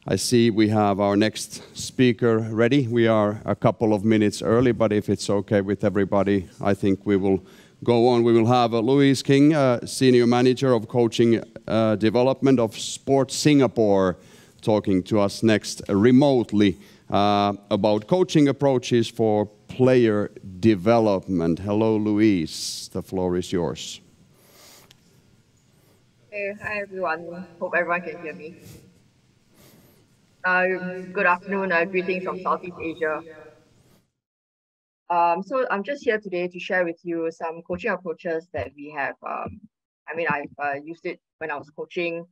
I see we have our next speaker ready. We are a couple of minutes early, but if it's okay with everybody, I think we will go on. We will have Louise Khng, Senior Manager of Coaching Development of Sports Singapore, talking to us next remotely about coaching approaches for player development. Hello, Louise. The floor is yours. Hey, hi everyone. Hope everyone can hear me. Good afternoon, greetings from Southeast Asia. So I'm just here today to share with you some coaching approaches that we have. I've used it when I was coaching,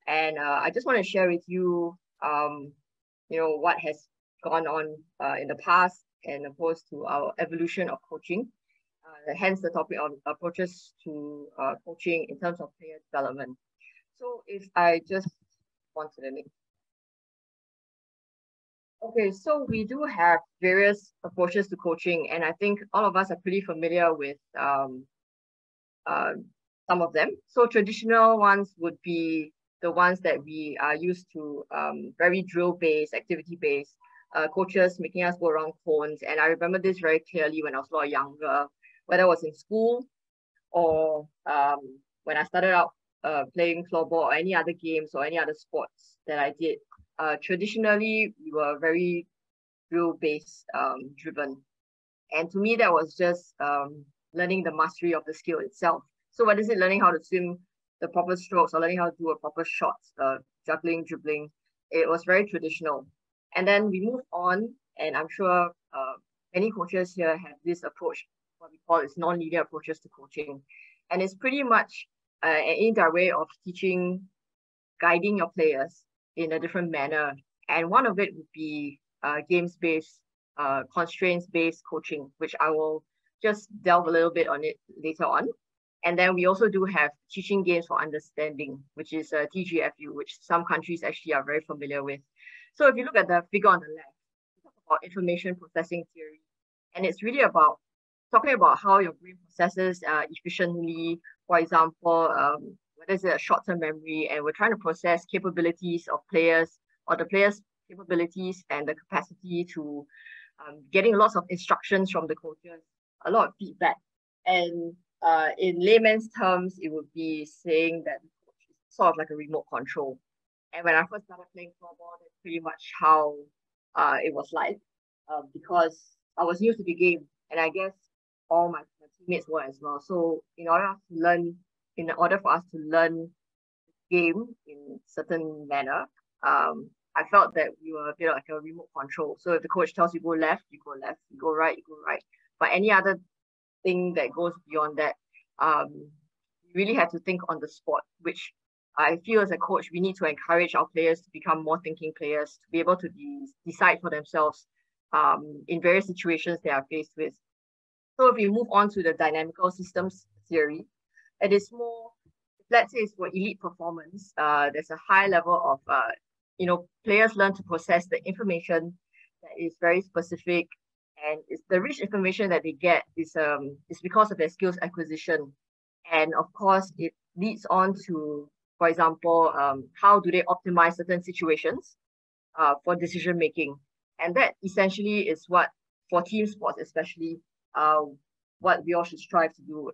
and I just want to share with you, what has gone on in the past and opposed to our evolution of coaching. Hence the topic of approaches to coaching in terms of player development. So if I just want to the next. Okay, so we do have various approaches to coaching, and I think all of us are pretty familiar with some of them. So traditional ones would be the ones that we are used to, very drill-based, activity-based, coaches making us go around cones. And I remember this very clearly when I was a lot younger, whether it was in school or when I started out playing floorball or any other games or any other sports that I did. Traditionally, we were very drill-based driven. And to me, that was just learning the mastery of the skill itself. So what is it? Learning how to swim the proper strokes or learning how to do a proper shot, juggling, dribbling. It was very traditional. And then we moved on, and I'm sure many coaches here have this approach, what we call is non-linear approaches to coaching. And it's pretty much an indirect way of teaching, guiding your players in a different manner. And one of it would be games-based, constraints-based coaching, which I will just delve a little bit on it later on. And then we also do have teaching games for understanding, which is TGFU, which some countries actually are very familiar with. So if you look at the figure on the left, we talk about information processing theory. And it's really about talking about how your brain processes efficiently. For example, whether it's a short-term memory, and we're trying to process capabilities of players or the players' capabilities and the capacity to getting lots of instructions from the coaches, a lot of feedback. And in layman's terms, it would be saying that the coach is sort of like a remote control. And when I first started playing floorball, that's pretty much how it was like, because I was new to the game, and I guess all my teammates were as well. So in order for us to learn the game in certain manner, I felt that we were a bit like a remote control. So if the coach tells you go left, you go left, you go right, you go right. But any other thing that goes beyond that, you really have to think on the spot, which I feel as a coach, we need to encourage our players to become more thinking players, to be able to decide for themselves in various situations they are faced with. So if you move on to the dynamical systems theory, it is more, let's say it's for elite performance, there's a high level of, players learn to process the information that is very specific, and it's the rich information that they get is because of their skills acquisition. And of course, it leads on to, for example, how do they optimize certain situations for decision making. And that essentially is what, for team sports especially, what we all should strive to do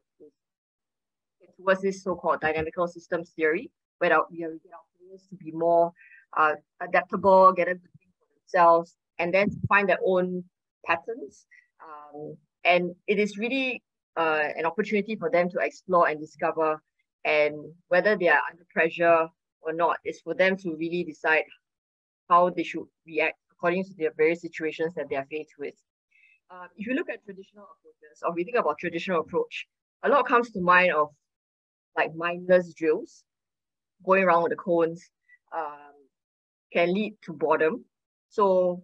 towards this so-called dynamical systems theory, where we get our players to be more adaptable, get them to think for themselves, and then to find their own patterns. And it is really an opportunity for them to explore and discover, and whether they are under pressure or not, is for them to really decide how they should react according to their various situations that they are faced with. If you look at traditional approaches, or we think about traditional approach, a lot comes to mind of like mindless drills, going around with the cones, can lead to boredom. So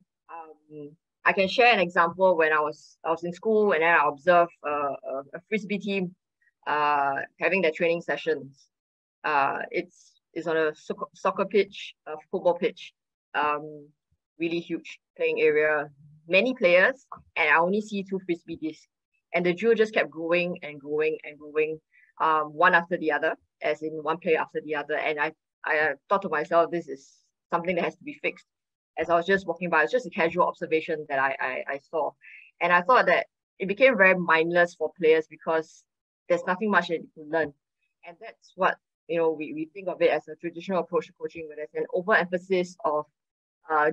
I can share an example when I was in school, and then I observed a frisbee team having their training sessions. It's on a soccer pitch, a football pitch, really huge playing area, many players, and I only see 2 frisbee discs. And the drill just kept going and going and going, one after the other, as in one player after the other. And I thought to myself, this is something that has to be fixed. As I was just walking by, it's just a casual observation that I saw. And I thought that it became very mindless for players because there's nothing much that you can learn. And that's what, we think of it as a traditional approach to coaching, where there's an overemphasis of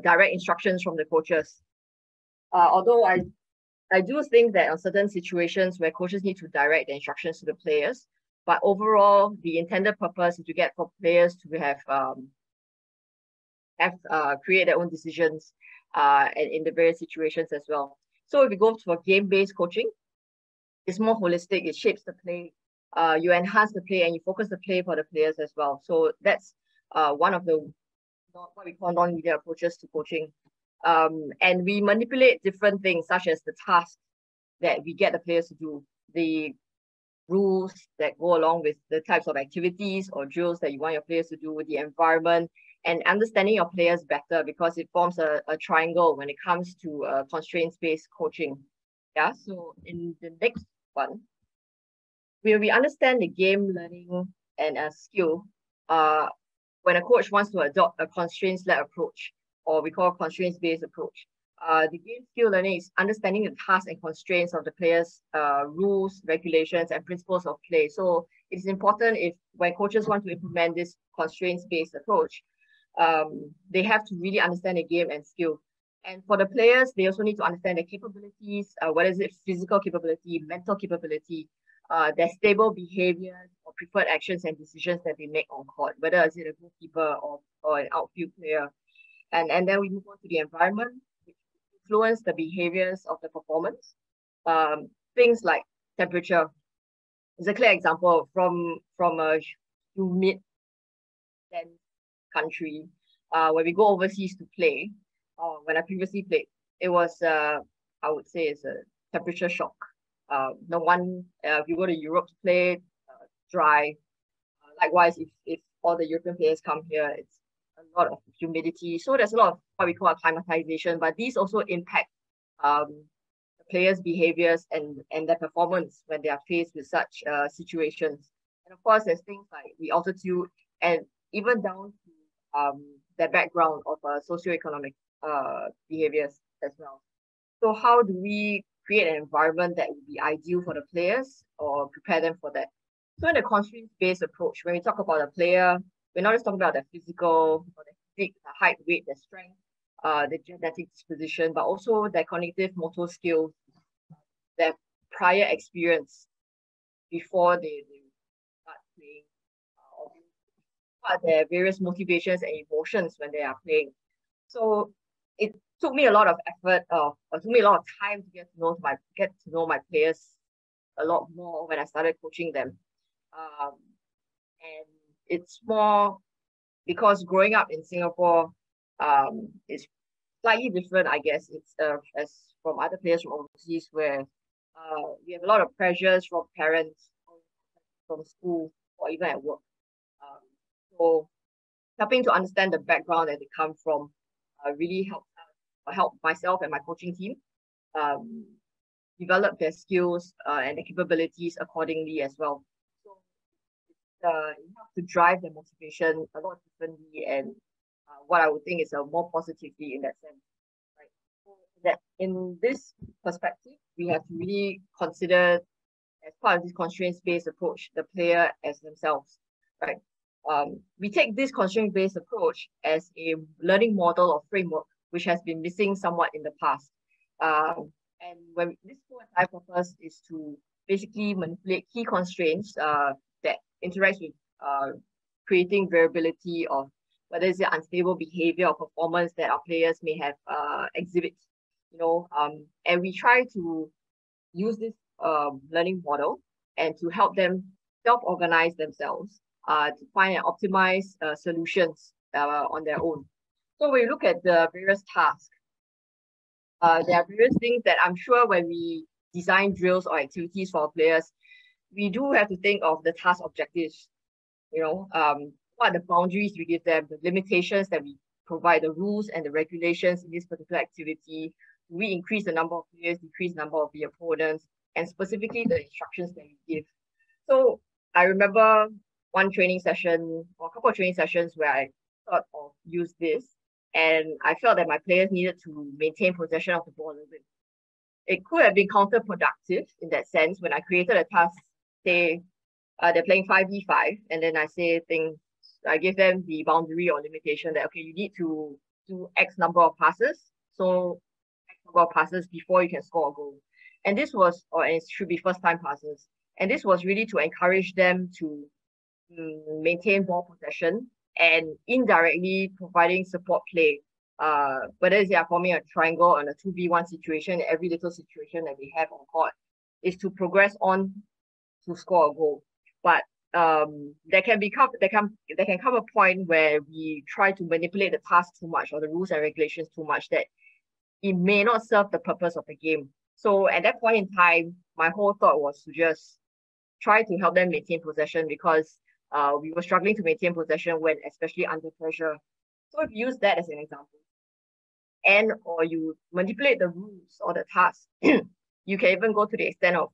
direct instructions from the coaches. Although I do think that on certain situations where coaches need to direct the instructions to the players, but overall, the intended purpose is to get for players to create their own decisions and in the various situations as well. So if you go for game-based coaching, it's more holistic. It shapes the play. You enhance the play and you focus the play for the players as well. So that's one of the what we call non-linear approaches to coaching. And we manipulate different things, such as the tasks that we get the players to do, the rules that go along with the types of activities or drills that you want your players to do, the environment, and understanding your players better, because it forms a triangle when it comes to constraints-based coaching. Yeah, so in the next one, we understand the game learning and a skill when a coach wants to adopt a constraints-led approach, or we call constraints-based approach. The game skill learning is understanding the tasks and constraints of the players' rules, regulations, and principles of play. So it's important when coaches want to implement this constraints-based approach, they have to really understand the game and skill. And for the players, they also need to understand their capabilities, whether is it physical capability, mental capability, their stable behaviors or preferred actions and decisions that they make on court, whether is it a goalkeeper or an outfield player. And then we move on to the environment, which influence the behaviors of the performance. Things like temperature is a clear example from a humid country. When we go overseas to play, when I previously played, it was I would say it's a temperature shock. If you go to Europe to play, dry. Likewise, if all the European players come here, it's a lot of humidity. So there's a lot of what we call acclimatization, but these also impact the players' behaviors and their performance when they are faced with such situations. And of course, there's things like the altitude and even down to their background of socioeconomic behaviors as well. So how do we create an environment that would be ideal for the players or prepare them for that? So in a constraints-based approach, when we talk about a player, we're not just talking about their physical, or their physique, their height, weight, their strength, their genetic disposition, but also their cognitive motor skills, their prior experience before they start playing, or their various motivations and emotions when they are playing. So it took me a lot of effort, it took me a lot of time to get to know my players a lot more when I started coaching them. And it's more because growing up in Singapore is slightly different, I guess. It's as from other players from overseas, where we have a lot of pressures from parents, from school, or even at work. So helping to understand the background that they come from really help myself and my coaching team develop their skills and their capabilities accordingly as well. So it helps to drive their motivation a lot differently, and what I would think is more positively in that sense. Right? So that in this perspective, we have to really consider, as part of this constraints-based approach, the player as themselves. Right? We take this constraint-based approach as a learning model or framework, which has been missing somewhat in the past. And when this whole entire purpose is to basically manipulate key constraints that interact with creating variability of whether it's the unstable behavior or performance that our players may have exhibit. And we try to use this learning model and to help them self-organize themselves to find and optimize solutions on their own. So when we look at the various tasks, there are various things that I'm sure when we design drills or activities for our players, we do have to think of the task objectives. What are the boundaries we give them, the limitations that we provide, the rules and the regulations in this particular activity. Do we increase the number of players, decrease the number of the opponents, and specifically the instructions that we give. So I remember one training session or a couple of training sessions where sort of use this, and I felt that my players needed to maintain possession of the ball a little bit. It could have been counterproductive in that sense when I created a task, say, they're playing 5v5, and then I give them the boundary or limitation that, okay, you need to do X number of passes, so X number of passes before you can score a goal. And this was, or it should be first time passes. And this was really to encourage them to maintain ball possession and indirectly providing support play. Whether they are forming a triangle on a 2v1 situation, every little situation that they have on court is to progress on to score a goal. But there can come a point where we try to manipulate the task too much or the rules and regulations too much that it may not serve the purpose of the game. So at that point in time, my whole thought was to just try to help them maintain possession because we were struggling to maintain possession when especially under pressure. So if you use that as an example, and or you manipulate the rules or the task, you can even go to the extent of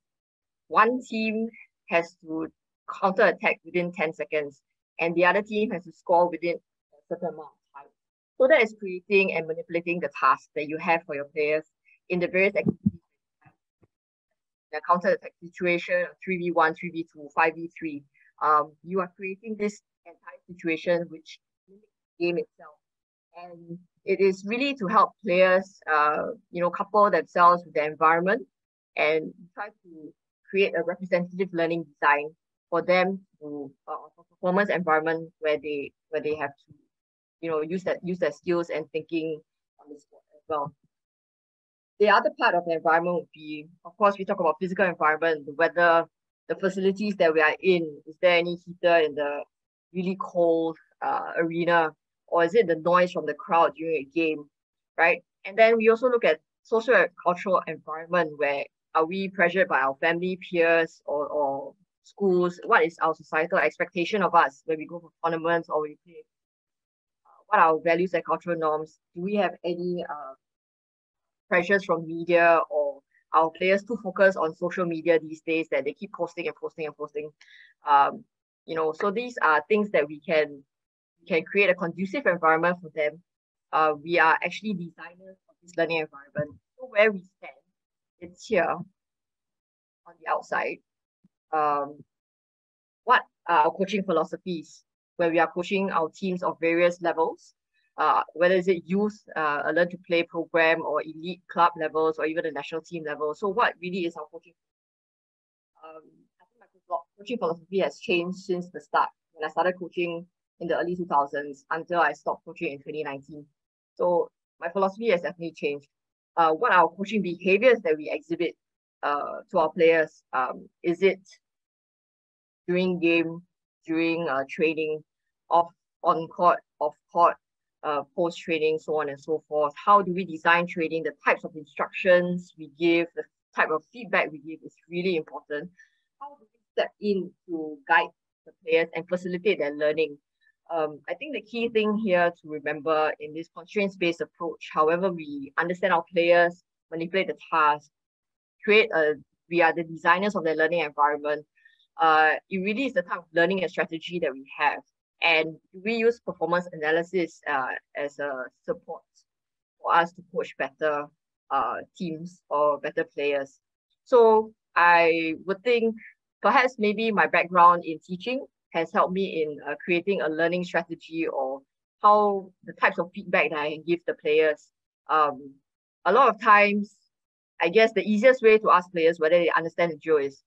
one team has to counter-attack within 10 seconds and the other team has to score within a certain amount of time. So that is creating and manipulating the task that you have for your players in the various activities. The counter-attack situation, 3v1, 3v2, 5v3. You are creating this entire situation which mimics the game itself. And it is really to help players, couple themselves with the environment and try to create a representative learning design for them to for performance environment where they have to use their skills and thinking on the spot as well. The other part of the environment would be, of course, we talk about physical environment, the weather, the facilities that we are in. Is there any heater in the really cold arena, or is it the noise from the crowd during a game, right? And then we also look at social and cultural environment, where are we pressured by our family, peers, or schools? What is our societal expectation of us when we go for tournaments or we play? What are our values and cultural norms? Do we have any pressures from media or our players too focus on social media these days that they keep posting and posting and posting? So these are things that we can create a conducive environment for them. We are actually designers of this learning environment. So where we stand, it's here on the outside. What are our coaching philosophies, where we are coaching our teams of various levels, whether it's youth, a learn to play program, or elite club levels, or even the national team level. So what really is our coaching? I think my coaching philosophy has changed since the start, when I started coaching in the early 2000s until I stopped coaching in 2019. So my philosophy has definitely changed. What are our coaching behaviors that we exhibit to our players? Is it during game, during training, on court, off court, post training, so on and so forth? How do we design training? The types of instructions we give, the type of feedback we give is really important. How do we step in to guide the players and facilitate their learning? I think the key thing here to remember in this constraints-based approach, however we understand our players, manipulate the task, we are the designers of their learning environment. It really is the type of learning and strategy that we have. And we use performance analysis as a support for us to coach better teams or better players. So I would think perhaps maybe my background in teaching has helped me in creating a learning strategy or how the types of feedback that I can give the players. A lot of times, I guess the easiest way to ask players whether they understand the drill is,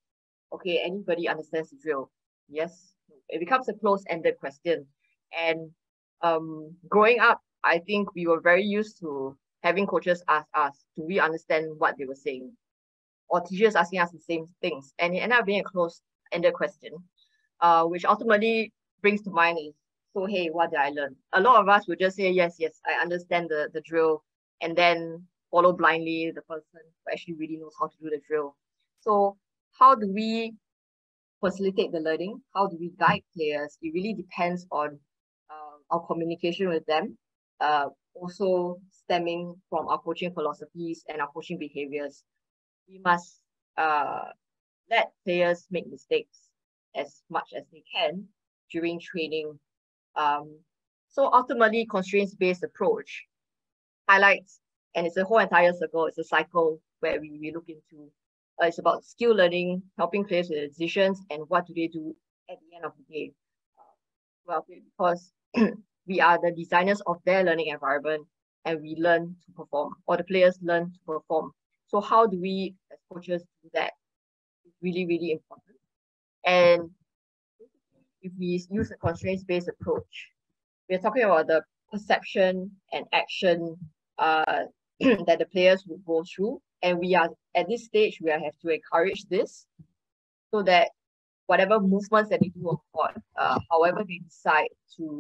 okay, anybody understands the drill? Yes. It becomes a close-ended question. And growing up, I think we were very used to having coaches ask us, do we understand what they were saying? Or teachers asking us the same things. And it ended up being a close-ended question, which ultimately brings to mind is, so hey, what did I learn? A lot of us would just say, yes, I understand the drill, and then follow blindly the person who actually really knows how to do the drill. So how do we facilitate the learning? How do we guide players? It really depends on our communication with them, also stemming from our coaching philosophies and our coaching behaviors. We must let players make mistakes as much as they can during training. So ultimately, constraints-based approach highlights, and it's a whole entire circle, it's a cycle where we look into, it's about skill learning, helping players with their decisions, and what do they do at the end of the day. Well, because we are the designers of their learning environment, and we learn to perform, or the players learn to perform. So how do we, as coaches, do that? It's really, really important. And if we use a constraints-based approach, we're talking about the perception and action that the players would go through. And we are at this stage, we have to encourage this so that whatever movements that they do on court, however they decide to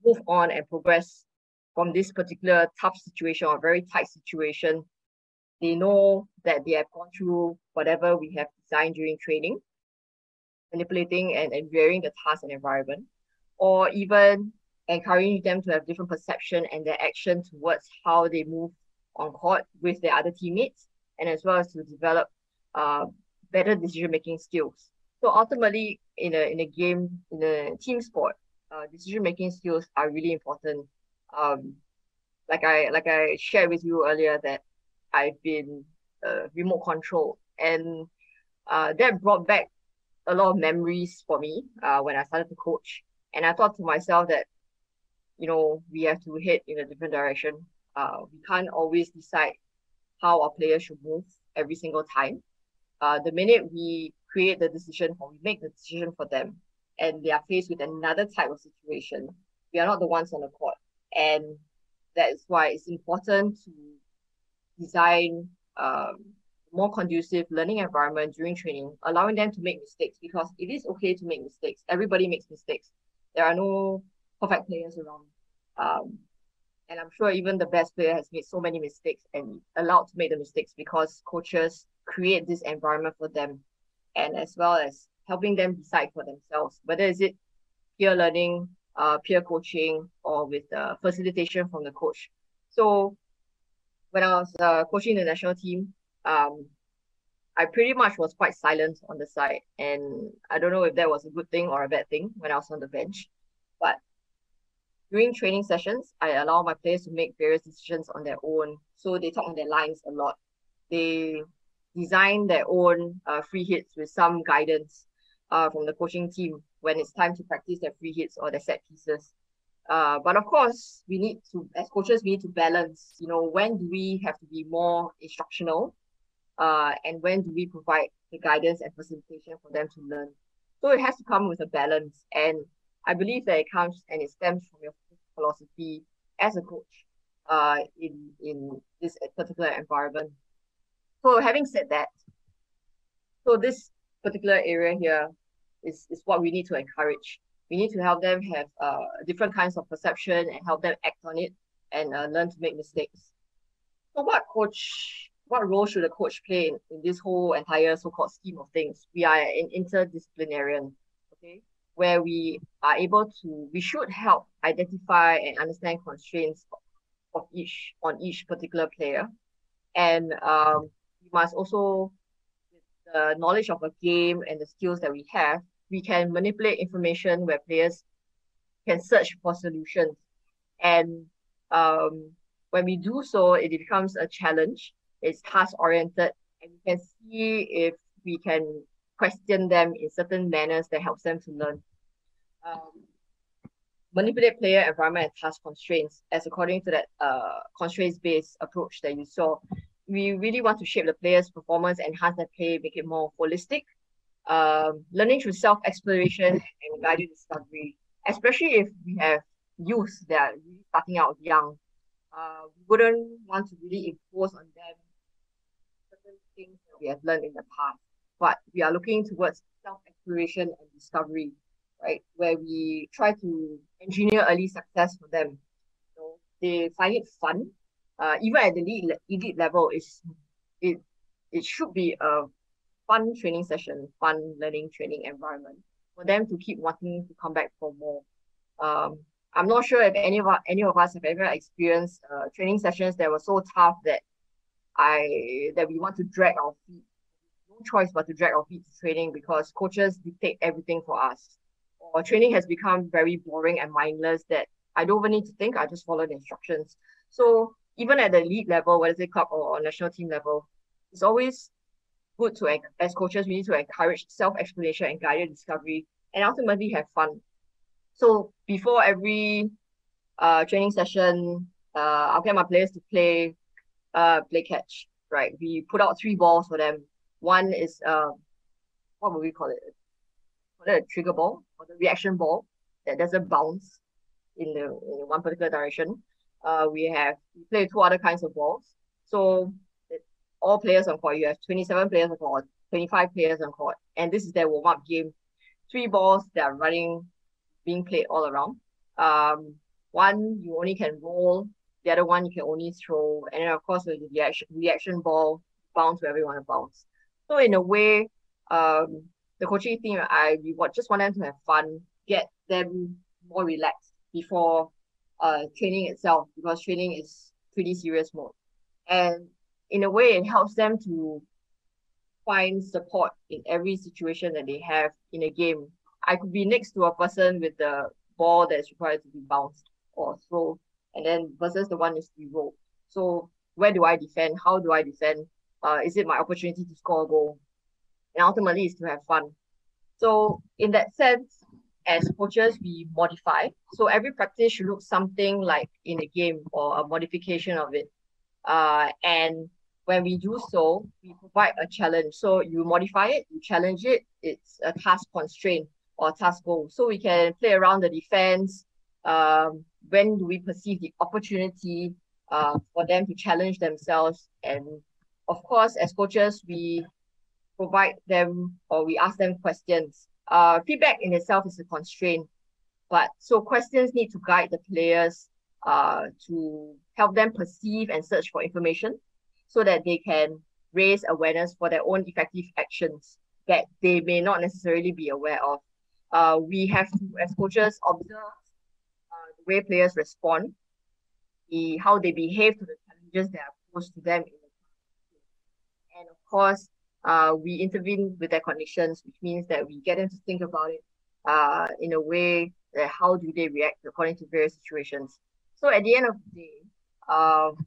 move on and progress from this particular tough situation or very tight situation, they know that they have gone through whatever we have designed during training, manipulating and varying the task and environment, or even encouraging them to have different perception and their action towards how they move on court with their other teammates, and as well as to develop better decision-making skills. So ultimately, in a game, in a team sport, decision-making skills are really important. Like I shared with you earlier that I've been remote control, and that brought back a lot of memories for me when I started to coach. And I thought to myself that, we have to head in a different direction. We can't always decide how our players should move every single time. The minute we create the decision or we make the decision for them and they are faced with another type of situation, we are not the ones on the court. And that is why it's important to design more conducive learning environment during training, allowing them to make mistakes, because it is okay to make mistakes. Everybody makes mistakes. There are no perfect players around. And I'm sure even the best player has made so many mistakes and allowed to make the mistakes because coaches create this environment for them, and as well as helping them decide for themselves, whether is it peer learning, peer coaching, or with facilitation from the coach. So when I was coaching the national team, I pretty much was quite silent on the side. And I don't know if that was a good thing or a bad thing when I was on the bench. But during training sessions, I allow my players to make various decisions on their own. So they talk on their lines a lot. They design their own free hits with some guidance from the coaching team when it's time to practice their free hits or their set pieces. But of course, we need to, as coaches, we need to balance, when do we have to be more instructional and when do we provide the guidance and facilitation for them to learn. So it has to come with a balance. And I believe that it comes and it stems from your philosophy as a coach in this particular environment. So having said that, so this particular area here is what we need to encourage. We need to help them have different kinds of perception and help them act on it and learn to make mistakes. So what role should a coach play in this whole entire so-called scheme of things? We are an interdisciplinarian, okay, where we should help identify and understand constraints on each particular player. And we must also, with the knowledge of a game and the skills that we have, we can manipulate information where players can search for solutions. And when we do so, it becomes a challenge. It's task-oriented, and we can see if we can question them in certain manners that helps them to learn. Manipulate player environment and task constraints, as according to that constraints-based approach that you saw. We really want to shape the player's performance, enhance their play, make it more holistic. Learning through self-exploration and guided discovery, especially if we have youth that are really starting out young. We wouldn't want to really impose on them certain things that we have learned in the past, but we are looking towards self-exploration and discovery, right? Where we try to engineer early success for them. So they find it fun. Even at the elite level, it should be a fun training session, fun learning training environment for them to keep wanting to come back for more. I'm not sure if any of us have ever experienced training sessions that were so tough that we want to drag our feet. No choice but to drag our feet to training because coaches dictate everything for us. or training has become very boring and mindless that I don't even need to think, I just follow the instructions. So even at the elite level, whether it's club or national team level, it's always good to, as coaches, we need to encourage self-exploration and guided discovery and ultimately have fun. So before every training session, I'll get my players to play catch, right? We put out 3 balls for them. One is, what would we call it? Call it a trigger ball or the reaction ball that doesn't bounce in one particular direction. We play 2 other kinds of balls. So all players on court, you have 27 players on court, 25 players on court, and this is their warm-up game. 3 balls that are being played all around. One you only can roll, the other one you can only throw, and then of course the reaction ball, bounce wherever you want to bounce. So in a way, the coaching team, we just want them to have fun, get them more relaxed before training itself, because training is pretty serious mode. And in a way, it helps them to find support in every situation that they have in a game. I could be next to a person with the ball that's required to be bounced or thrown, and then versus the one is to be rolled. So where do I defend? How do I defend? Is it my opportunity to score a goal? And ultimately, is to have fun. So in that sense, as coaches, we modify. So every practice should look something like in a game or a modification of it. And when we do so, we provide a challenge. So you modify it, you challenge it, it's a task constraint or task goal. So we can play around the defense. When do we perceive the opportunity for them to challenge themselves? And of course, as coaches, we provide them or we ask them questions. Feedback in itself is a constraint, but so questions need to guide the players to help them perceive and search for information so that they can raise awareness for their own effective actions that they may not necessarily be aware of. We have to, as coaches, observe the way players respond, how they behave to the challenges that are posed to them. And of course, we intervene with their conditions, which means that we get them to think about it in a way that how do they react according to various situations. So at the end of the day,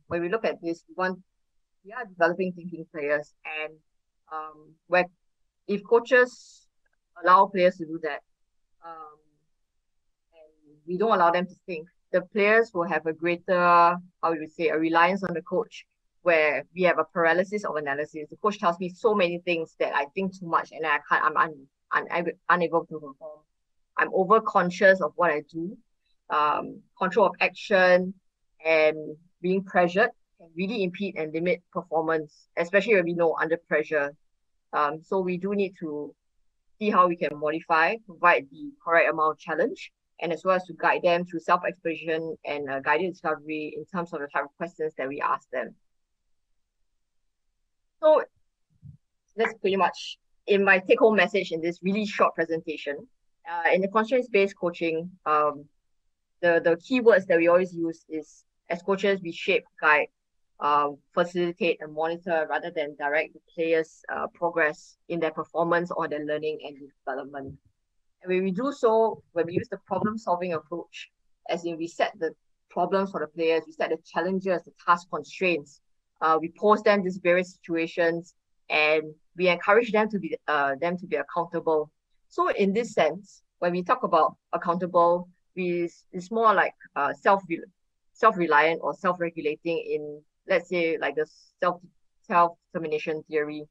when we look at this, we are developing thinking players, and where if coaches allow players to do that, and we don't allow them to think, the players will have a greater, how would you say, a reliance on the coach, where we have a paralysis of analysis. The coach tells me so many things that I think too much and I'm unable to perform. I'm over conscious of what I do. Control of action and being pressured can really impede and limit performance, especially when we know under pressure. So we do need to see how we can modify, provide the correct amount of challenge, and as well as to guide them through self-exploration and guided discovery in terms of the type of questions that we ask them. So that's pretty much in my take-home message in this really short presentation. In the constraints-based coaching, the keywords that we always use is, as coaches, we shape, guide, facilitate, and monitor rather than direct the players' progress in their performance or their learning and development. And when we do so, when we use the problem-solving approach, as in we set the problems for the players, we set the challenges, the task constraints, we pose them these various situations, and we encourage them to be accountable. So in this sense, when we talk about accountable, it's more like self-reliant or self-regulating in, let's say, like the self-determination theory,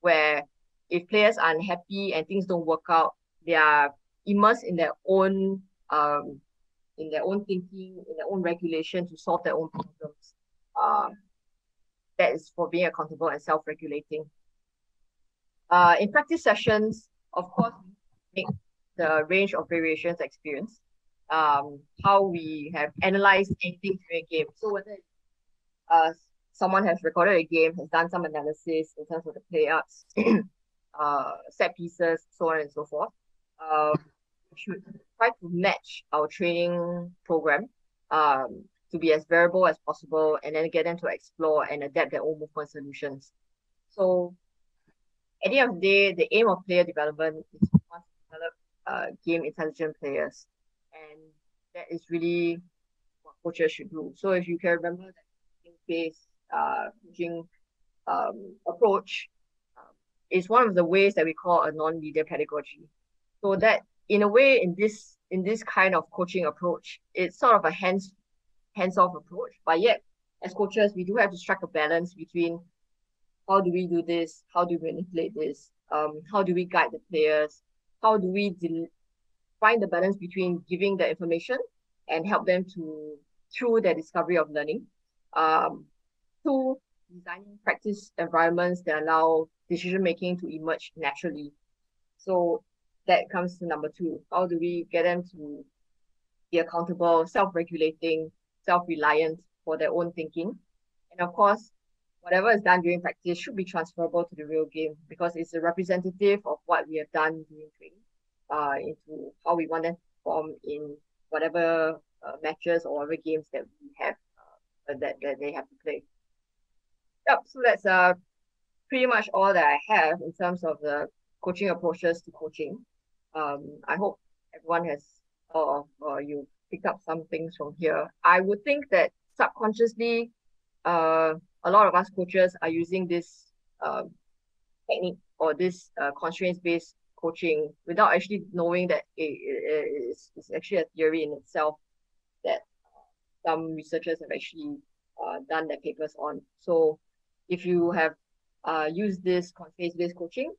where if players are unhappy and things don't work out, they are immersed in their own thinking, in their own regulation to solve their own problems. That is for being accountable and self-regulating. In practice sessions, of course, we make the range of variations experience, how we have analyzed anything during a game. So whether someone has recorded a game, has done some analysis in terms of the playouts, set pieces, so on and so forth, we should try to match our training program to be as variable as possible, and then get them to explore and adapt their own movement solutions. So at the end of the day, the aim of player development is to develop game intelligent players. And that is really what coaches should do. So if you can remember that based coaching approach is one of the ways that we call a non-linear pedagogy. So that in a way, in this kind of coaching approach, it's sort of a hands-off approach. But yet, as coaches, we do have to strike a balance between how do we do this, how do we manipulate this, how do we guide the players, how do we find the balance between giving the information and help them through their discovery of learning, to designing practice environments that allow decision making to emerge naturally. So that comes to number two. How do we get them to be accountable, self-regulating, self-reliant for their own thinking? And of course, whatever is done during practice should be transferable to the real game because it's a representative of what we have done during training, into how we want them to perform in whatever matches or whatever games that we have that they have to play. Yep, so that's pretty much all that I have in terms of the coaching approaches to coaching. I hope everyone has, or you picked up some things from here. I would think that subconsciously, a lot of us coaches are using this technique or this constraints-based coaching without actually knowing that it's actually a theory in itself that some researchers have actually done their papers on. So if you have used this constraints-based coaching,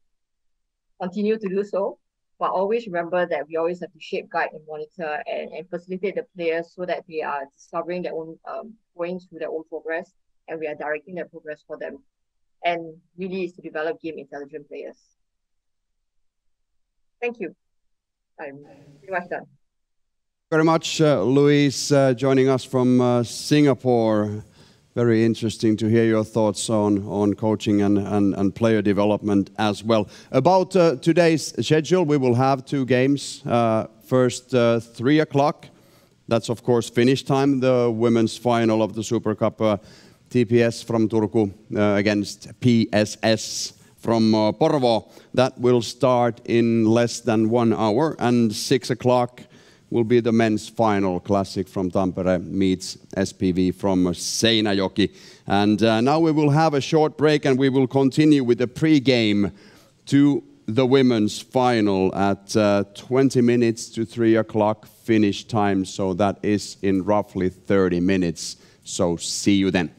continue to do so, but always remember that we always have to shape, guide, and monitor and facilitate the players so that they are discovering their own, going through their own progress, and we are directing their progress for them. And really is to develop game intelligent players. Thank you. I'm pretty much done. Very much, Louise, joining us from Singapore. Very interesting to hear your thoughts on coaching and player development as well. About today's schedule, we will have two games. First, 3 o'clock. That's, of course, finish time, the women's final of the Super Cup. TPS from Turku against PSS from Porvoo. That will start in less than 1 hour. And 6 o'clock will be the men's final. Classic from Tampere meets SPV from Seinäjoki. And now we will have a short break and we will continue with the pre-game to the women's final at 20 minutes to 3 o'clock finish time. So that is in roughly 30 minutes. So see you then.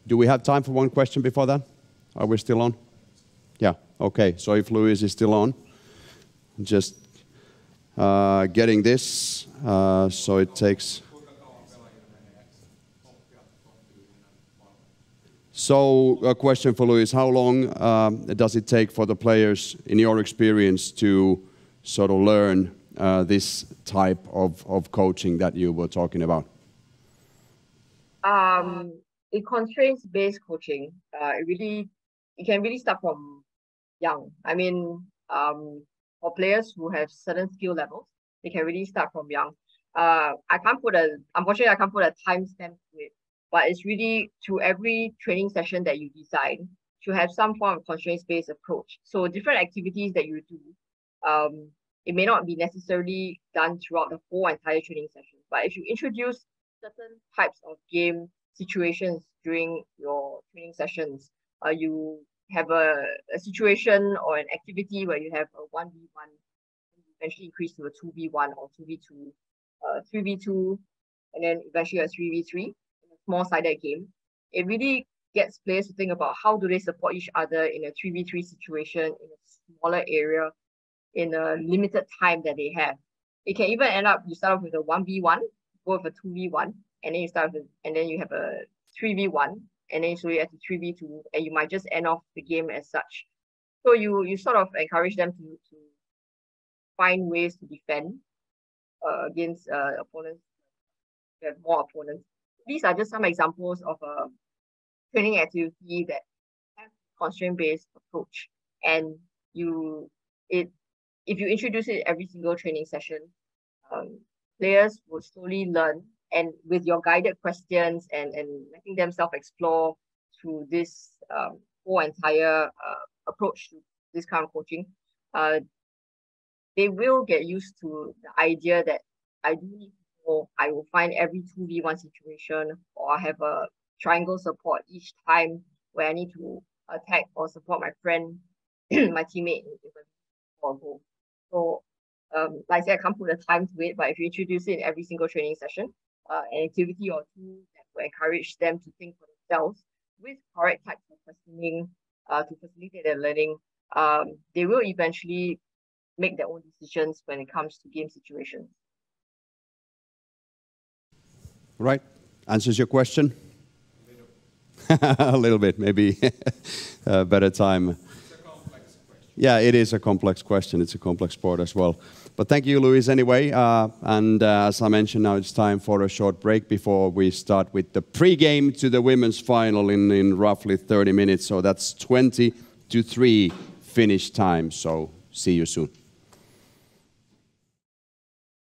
Do we have time for one question before that? Are we still on? Yeah, okay. So if Louise is still on, just getting this, so it takes... So a question for Louise, how long does it take for the players, in your experience, to sort of learn this type of coaching that you were talking about? In constraints-based coaching, it can really start from young. I mean, for players who have certain skill levels, they can really start from young. Unfortunately, I can't put a timestamp to it, but it's really to every training session that you design to have some form of constraints-based approach. So different activities that you do, it may not be necessarily done throughout the whole entire training session, but if you introduce certain types of game situations during your training sessions, you have a situation or an activity where you have a 1v1, eventually increase to a 2v1 or 2v2, 3v2, and then eventually a 3v3 in a small-sided game. It really gets players to think about how do they support each other in a 3v3 situation in a smaller area in a limited time that they have. It can even end up, you start off with a 1v1, go with a 2v1, and then you have a 3v1, and then so you have a 3v2, and you might just end off the game as such. So you sort of encourage them to find ways to defend against opponents. You have more opponents. These are just some examples of a training activity that has constraint-based approach. And if you introduce it every single training session, players will slowly learn, and with your guided questions and letting them self-explore through this whole entire approach to this kind of coaching, they will get used to the idea that I do need to know, I will find every 2v1 situation, or have a triangle support each time where I need to attack or support my friend, my teammate for a goal. So, like I said, I can't put a time to it, but if you introduce it in every single training session, an activity or two that will encourage them to think for themselves with correct types of questioning to facilitate their learning, they will eventually make their own decisions when it comes to game situations. Right. Answers your question? A little bit, maybe a better time. It's a complex question. Yeah, it is a complex question. It's a complex sport as well. But thank you, Louise, anyway. And as I mentioned, now it's time for a short break before we start with the pre-game to the women's final in roughly 30 minutes. So that's 20 to 3 finish time. So see you soon.